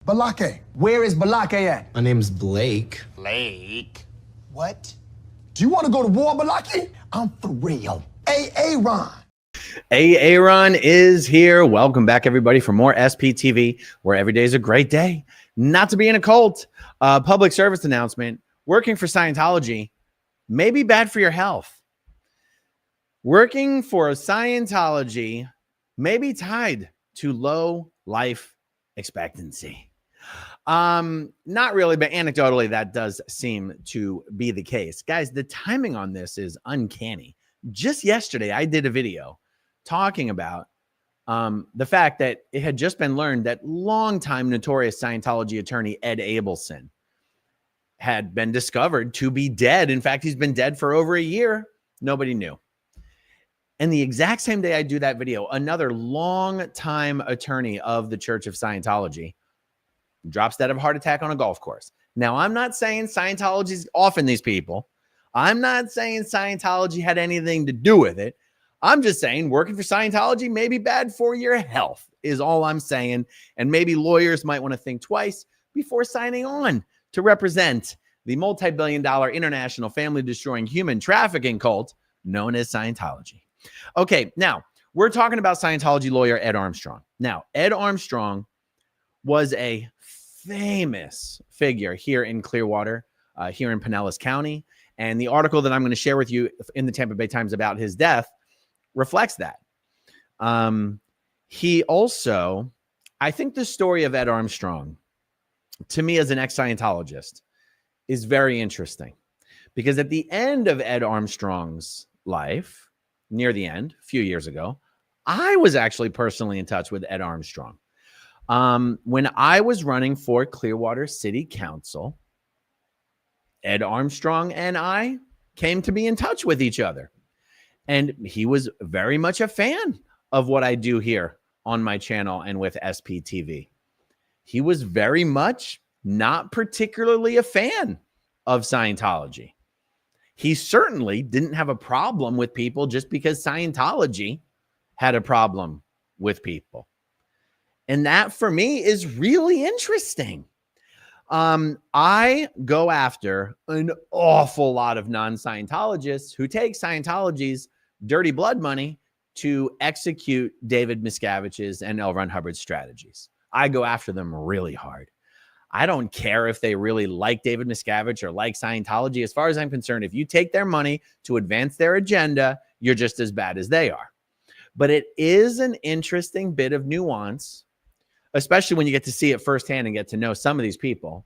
Balake. Where is Balake at? My name's Blake. Blake? What? Do you want to go to war, Balake? I'm for real. Aaron. Aaron is here. Welcome back, everybody, for more SPTV, where every day is a great day not to be in a cult. Public service announcement. Working for Scientology may be bad for your health. Working for Scientology may be tied to low life expectancy. Not really, but anecdotally, that does seem to be the case. Guys, the timing on this is uncanny. Just yesterday, I did a video talking about the fact that it had just been learned that longtime notorious Scientology attorney Ed Abelson had been discovered to be dead. In fact, he's been dead for over a year. Nobody knew. And the exact same day I do that video, another long-time attorney of the Church of Scientology drops dead of a heart attack on a golf course. Now, I'm not saying Scientology's offing these people. I'm not saying Scientology had anything to do with it. I'm just saying working for Scientology may be bad for your health is all I'm saying. And maybe lawyers might want to think twice before signing on to represent the multi-billion-dollar international family-destroying human trafficking cult known as Scientology. Okay, now we're talking about Scientology lawyer Ed Armstrong. Now, Ed Armstrong was a famous figure here in Clearwater, here in Pinellas County. And the article that I'm going to share with you in the Tampa Bay Times about his death reflects that. He also, I think the story of Ed Armstrong, to me as an ex-Scientologist, is very interesting. Because at the end of Ed Armstrong's life, near the end, a few years ago, I was actually personally in touch with Ed Armstrong. When I was running for Clearwater City Council, Ed Armstrong and I came to be in touch with each other. And he was very much a fan of what I do here on my channel and with SPTV. He was very much not particularly a fan of Scientology. He certainly didn't have a problem with people just because Scientology had a problem with people. And that, for me, is really interesting. I go after an awful lot of non-Scientologists who take Scientology's dirty blood money to execute David Miscavige's and L. Ron Hubbard's strategies. I go after them really hard. I don't care if they really like David Miscavige or like Scientology. As far as I'm concerned, if you take their money to advance their agenda, you're just as bad as they are. But it is an interesting bit of nuance, especially when you get to see it firsthand and get to know some of these people,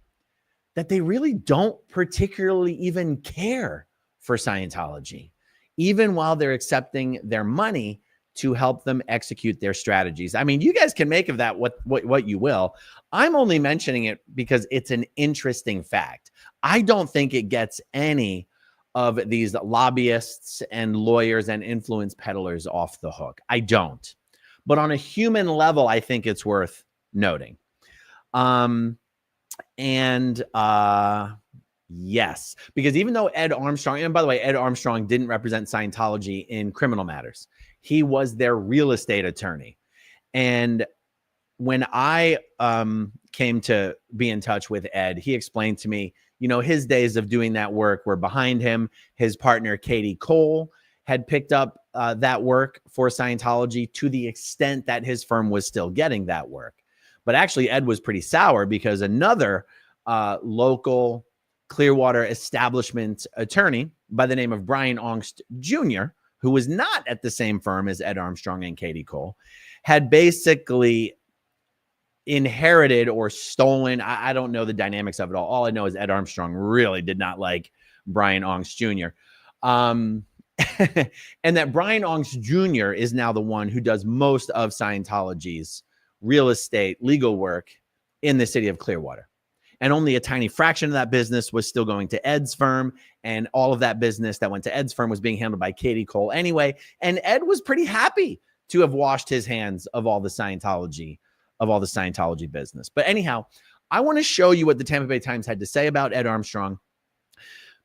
that they really don't particularly even care for Scientology, even while they're accepting their money to help them execute their strategies. I mean, you guys can make of that what you will. I'm only mentioning it because it's an interesting fact. I don't think it gets any of these lobbyists and lawyers and influence peddlers off the hook. I don't. But on a human level, I think it's worth noting. Yes, because even though Ed Armstrong, and by the way, Ed Armstrong didn't represent Scientology in criminal matters. He was their real estate attorney. And when I came to be in touch with Ed, he explained to me, you know, his days of doing that work were behind him. His partner, Katie Cole, had picked up that work for Scientology to the extent that his firm was still getting that work. But actually, Ed was pretty sour because another local Clearwater establishment attorney by the name of Brian Ongst Jr., who was not at the same firm as Ed Armstrong and Katie Cole, had basically inherited or stolen. I don't know the dynamics of it all. All I know is Ed Armstrong really did not like Brian Ongst Jr. And that Brian Ongst Jr. is now the one who does most of Scientology's real estate legal work in the city of Clearwater. And only a tiny fraction of that business was still going to Ed's firm. And all of that business that went to Ed's firm was being handled by Katie Cole anyway. And Ed was pretty happy to have washed his hands of all the Scientology business. But anyhow, I want to show you what the Tampa Bay Times had to say about Ed Armstrong,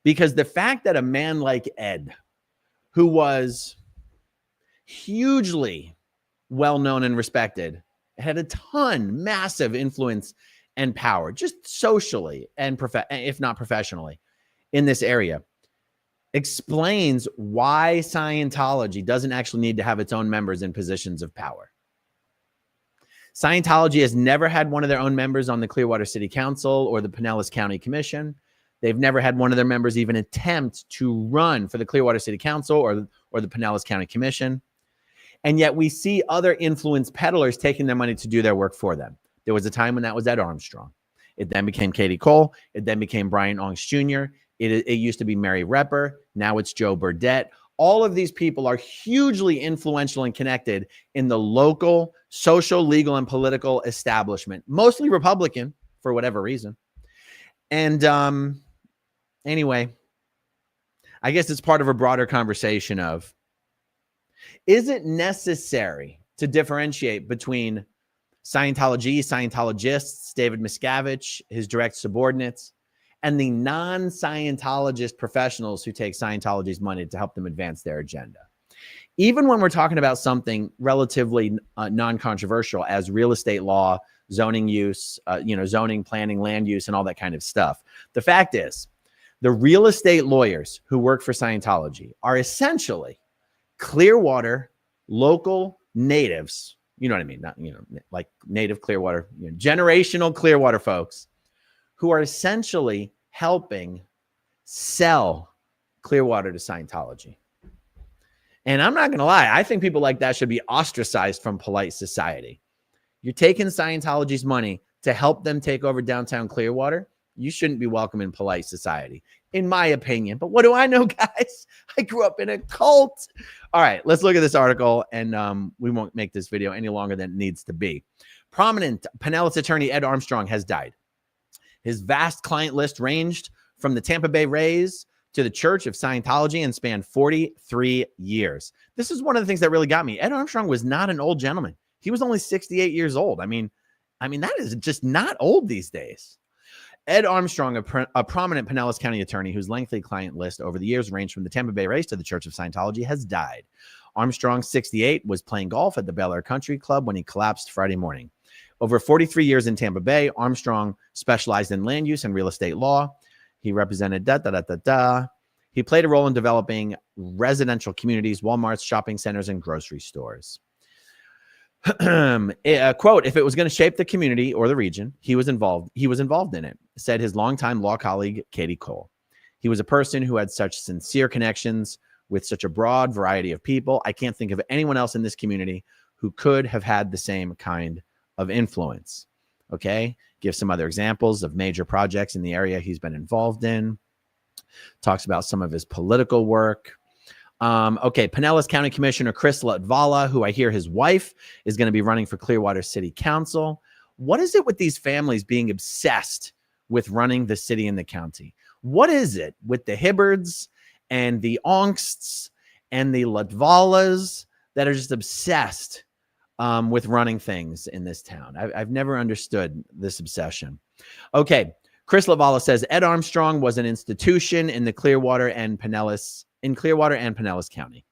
because the fact that a man like Ed, who was hugely well-known and respected, had a ton, massive influence and power, just socially and if not professionally in this area, explains why Scientology doesn't actually need to have its own members in positions of power. Scientology has never had one of their own members on the Clearwater City Council or the Pinellas County Commission. They've never had one of their members even attempt to run for the Clearwater City Council or the Pinellas County Commission. And yet we see other influence peddlers taking their money to do their work for them. There was a time when that was Ed Armstrong. It then became Katie Cole. It then became Brian Ongst Jr. It used to be Mary Repper. Now it's Joe Burdett. All of these people are hugely influential and connected in the local social, legal, and political establishment, mostly Republican for whatever reason. And anyway, I guess it's part of a broader conversation of, is it necessary to differentiate between Scientology, Scientologists, David Miscavige, his direct subordinates, and the non-Scientologist professionals who take Scientology's money to help them advance their agenda? Even when we're talking about something relatively non-controversial as real estate law, zoning use, zoning, planning, land use, and all that kind of stuff. The fact is, the real estate lawyers who work for Scientology are essentially Clearwater local natives. You know what I mean? Not, like native Clearwater, generational Clearwater folks who are essentially helping sell Clearwater to Scientology. And I'm not going to lie, I think people like that should be ostracized from polite society. You're taking Scientology's money to help them take over downtown Clearwater. You shouldn't be welcome in polite society, in my opinion. But what do I know, guys? I grew up in a cult. All right, let's look at this article, and we won't make this video any longer than it needs to be. Prominent Pinellas attorney Ed Armstrong has died. His vast client list ranged from the Tampa Bay Rays to the Church of Scientology and spanned 43 years. This is one of the things that really got me. Ed Armstrong was not an old gentleman. He was only 68 years old. I mean, that is just not old these days. Ed Armstrong, a prominent Pinellas County attorney whose lengthy client list over the years ranged from the Tampa Bay Rays to the Church of Scientology, has died. Armstrong, 68, was playing golf at the Bel Air Country Club when he collapsed Friday morning. Over 43 years in Tampa Bay, Armstrong specialized in land use and real estate law. He represented He played a role in developing residential communities, Walmarts, shopping centers, and grocery stores. Quote, if it was going to shape the community or the region, he was involved in it, said his longtime law colleague, Katie Cole. He was a person who had such sincere connections with such a broad variety of people. I can't think of anyone else in this community who could have had the same kind of influence. Okay. Give some other examples of major projects in the area he's been involved in. Talks about some of his political work. Okay, Pinellas County Commissioner Chris Latvala, who I hear his wife is going to be running for Clearwater City Council. What is it with these families being obsessed with running the city and the county? What is it with the Hibbards and the Ongsts and the Latvalas that are just obsessed with running things in this town? I've never understood this obsession. Okay, Chris Latvala says Ed Armstrong was an institution in the Clearwater and Pinellas County.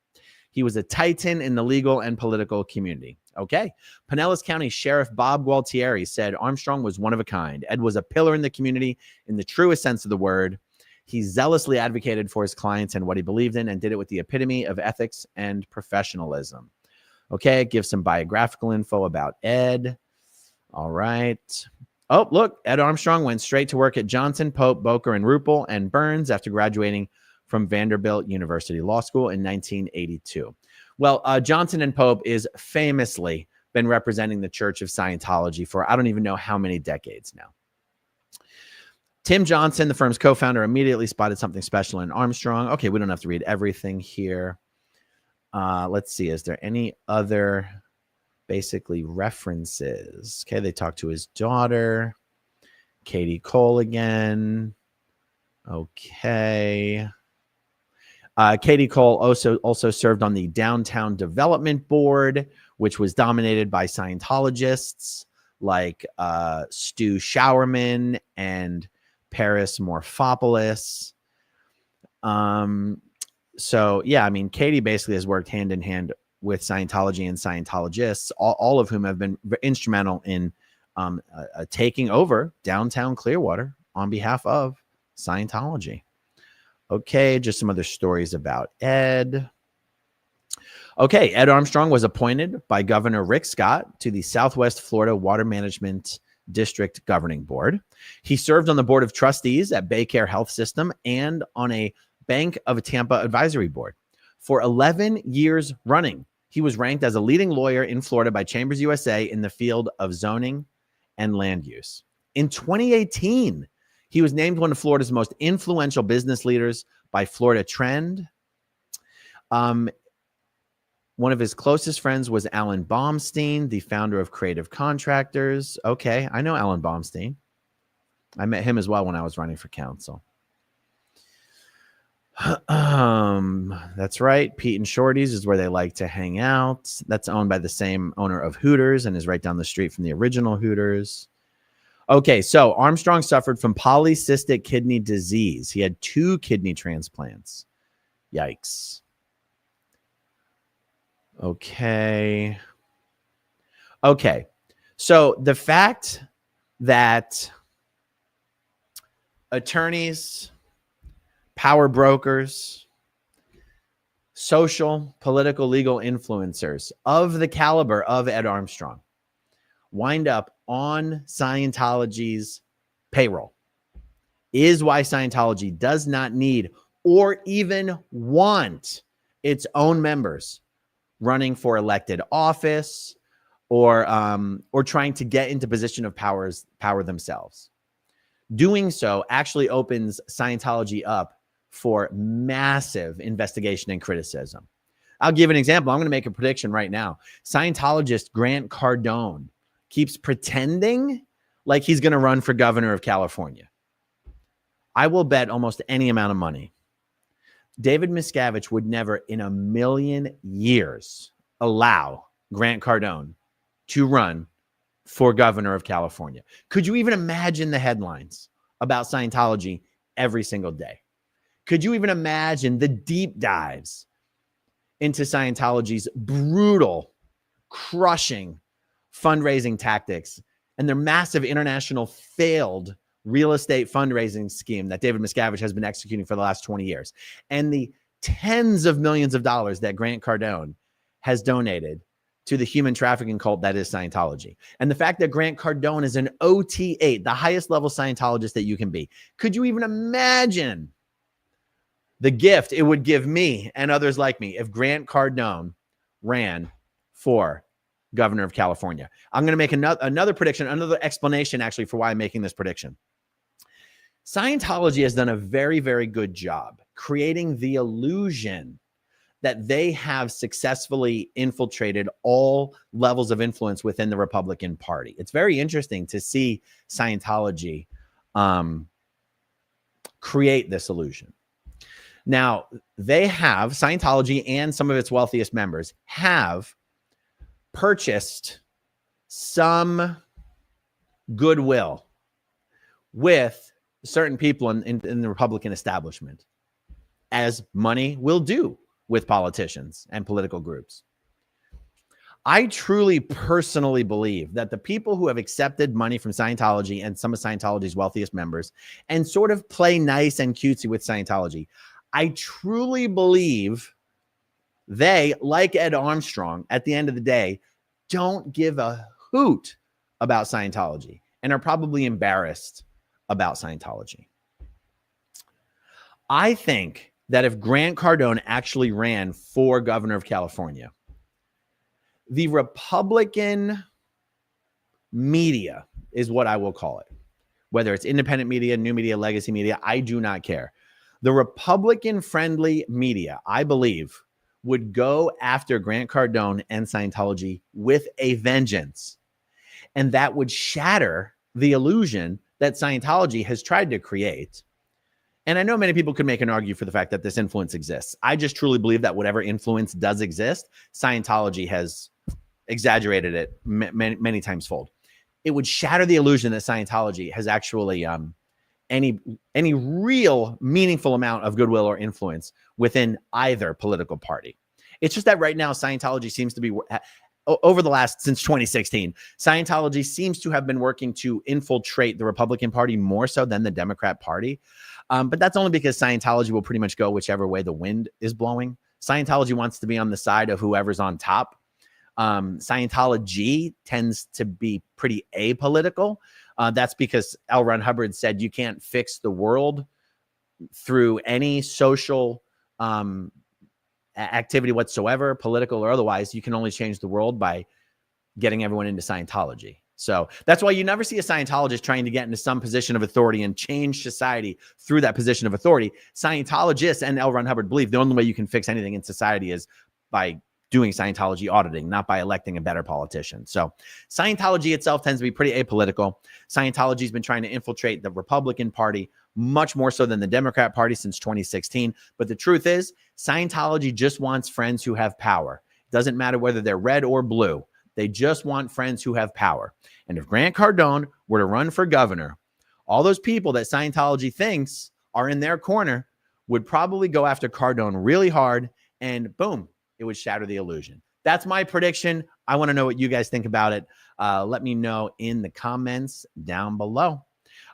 He was a titan in the legal and political community. Okay. Pinellas County Sheriff Bob Gualtieri said Armstrong was one of a kind. Ed was a pillar in the community in the truest sense of the word. He zealously advocated for his clients and what he believed in and did it with the epitome of ethics and professionalism. Okay. Give some biographical info about Ed. All right. Oh, look, Ed Armstrong went straight to work at Johnson, Pope, Boker, and Ruppel and Burns after graduating from Vanderbilt University Law School in 1982. Well, Johnson and Pope is famously been representing the Church of Scientology for I don't even know how many decades now. Tim Johnson, the firm's co-founder, immediately spotted something special in Armstrong. Okay, we don't have to read everything here. Let's see. Is there any other basically references? Okay, they talked to his daughter, Katie Cole again. Okay. Katie Cole also served on the Downtown Development Board, which was dominated by Scientologists like Stu Showerman and Paris Morphopoulos. So, yeah, I mean, Katie basically has worked hand in hand with Scientology and Scientologists, all of whom have been instrumental in taking over downtown Clearwater on behalf of Scientology. Okay, just some other stories about Ed. Okay, Ed Armstrong was appointed by Governor Rick Scott to the Southwest Florida Water Management District Governing Board. He served on the Board of Trustees at Baycare Health System and on a Bank of Tampa Advisory Board. For 11 years running, he was ranked as a leading lawyer in Florida by Chambers USA in the field of zoning and land use. In 2018, he was named one of Florida's most influential business leaders by Florida Trend. One of his closest friends was Alan Baumstein, the founder of Creative Contractors. Okay, I know Alan Baumstein. I met him as well when I was running for council. That's right. Pete and Shorty's is where they like to hang out. That's owned by the same owner of Hooters and is right down the street from the original Hooters. Okay, so Armstrong suffered from polycystic kidney disease. He had 2 kidney transplants. Yikes. Okay. So the fact that attorneys, power brokers, social, political, legal influencers of the caliber of Ed Armstrong wind up on Scientology's payroll is why Scientology does not need or even want its own members running for elected office or trying to get into position of power themselves. Doing so actually opens Scientology up for massive investigation and criticism. I'll give an example. I'm going to make a prediction right now. Scientologist Grant Cardone keeps pretending like he's going to run for governor of California. I will bet almost any amount of money David Miscavige would never in a million years allow Grant Cardone to run for governor of California. Could you even imagine the headlines about Scientology every single day? Could you even imagine the deep dives into Scientology's brutal, crushing fundraising tactics and their massive international failed real estate fundraising scheme that David Miscavige has been executing for the last 20 years, and the tens of millions of dollars that Grant Cardone has donated to the human trafficking cult that is Scientology. And the fact that Grant Cardone is an OT8, the highest level Scientologist that you can be. Could you even imagine the gift it would give me and others like me if Grant Cardone ran for governor of California? I'm going to make another prediction, another explanation actually for why I'm making this prediction. Scientology has done a very, very good job creating the illusion that they have successfully infiltrated all levels of influence within the Republican Party. It's very interesting to see Scientology create this illusion. Now, Scientology and some of its wealthiest members have purchased some goodwill with certain people in the Republican establishment, as money will do with politicians and political groups. I truly personally believe that the people who have accepted money from Scientology and some of Scientology's wealthiest members and sort of play nice and cutesy with Scientology, I truly believe they, like Ed Armstrong, at the end of the day, don't give a hoot about Scientology and are probably embarrassed about Scientology. I think that if Grant Cardone actually ran for governor of California, the Republican media is what I will call it. Whether it's independent media, new media, legacy media, I do not care. The Republican-friendly media, I believe, would go after Grant Cardone and Scientology with a vengeance. And that would shatter the illusion that Scientology has tried to create. And I know many people could make an argument for the fact that this influence exists. I just truly believe that whatever influence does exist, Scientology has exaggerated it many times fold. It would shatter the illusion that Scientology has actually any real meaningful amount of goodwill or influence within either political party. It's just that right now Scientology seems to be over the last, since 2016, Scientology seems to have been working to infiltrate the Republican Party more so than the Democrat Party. But that's only because Scientology will pretty much go whichever way the wind is blowing. Scientology wants to be on the side of whoever's on top. Scientology tends to be pretty apolitical. That's because L. Ron Hubbard said you can't fix the world through any social activity whatsoever, political or otherwise. You can only change the world by getting everyone into Scientology. So that's why you never see a Scientologist trying to get into some position of authority and change society through that position of authority. Scientologists and L. Ron Hubbard believe the only way you can fix anything in society is by doing Scientology auditing, not by electing a better politician. So Scientology itself tends to be pretty apolitical. Scientology's been trying to infiltrate the Republican Party much more so than the Democrat Party since 2016. But the truth is, Scientology just wants friends who have power. It doesn't matter whether they're red or blue. They just want friends who have power. And if Grant Cardone were to run for governor, all those people that Scientology thinks are in their corner would probably go after Cardone really hard, and boom, it would shatter the illusion. That's my prediction. I want to know what you guys think about it. Let me know in the comments down below.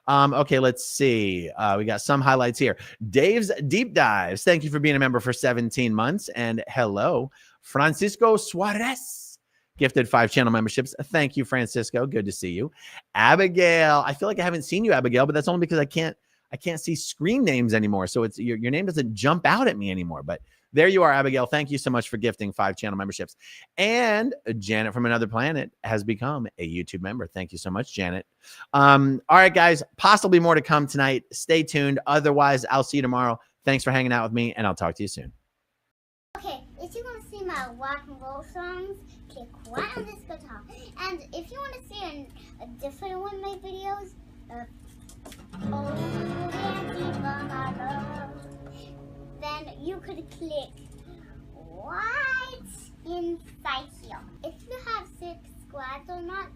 Okay, let's see. We got some highlights here. Dave's Deep Dives. Thank you for being a member for 17 months. And hello, Francisco Suarez. Gifted 5 channel memberships. Thank you, Francisco. Good to see you. Abigail. I feel like I haven't seen you, Abigail, but that's only because I can't see screen names anymore. So it's your name doesn't jump out at me anymore. But there you are, Abigail. Thank you so much for gifting 5 channel memberships. And Janet from Another Planet has become a YouTube member. Thank you so much, Janet. All right, guys, possibly more to come tonight. Stay tuned. Otherwise, I'll see you tomorrow. Thanks for hanging out with me, and I'll talk to you soon. Okay, if you want to see my rock and roll songs, click right on this guitar. And if you want to see a different one of my videos, oh, then you could click right inside here. If you have subscribed or not,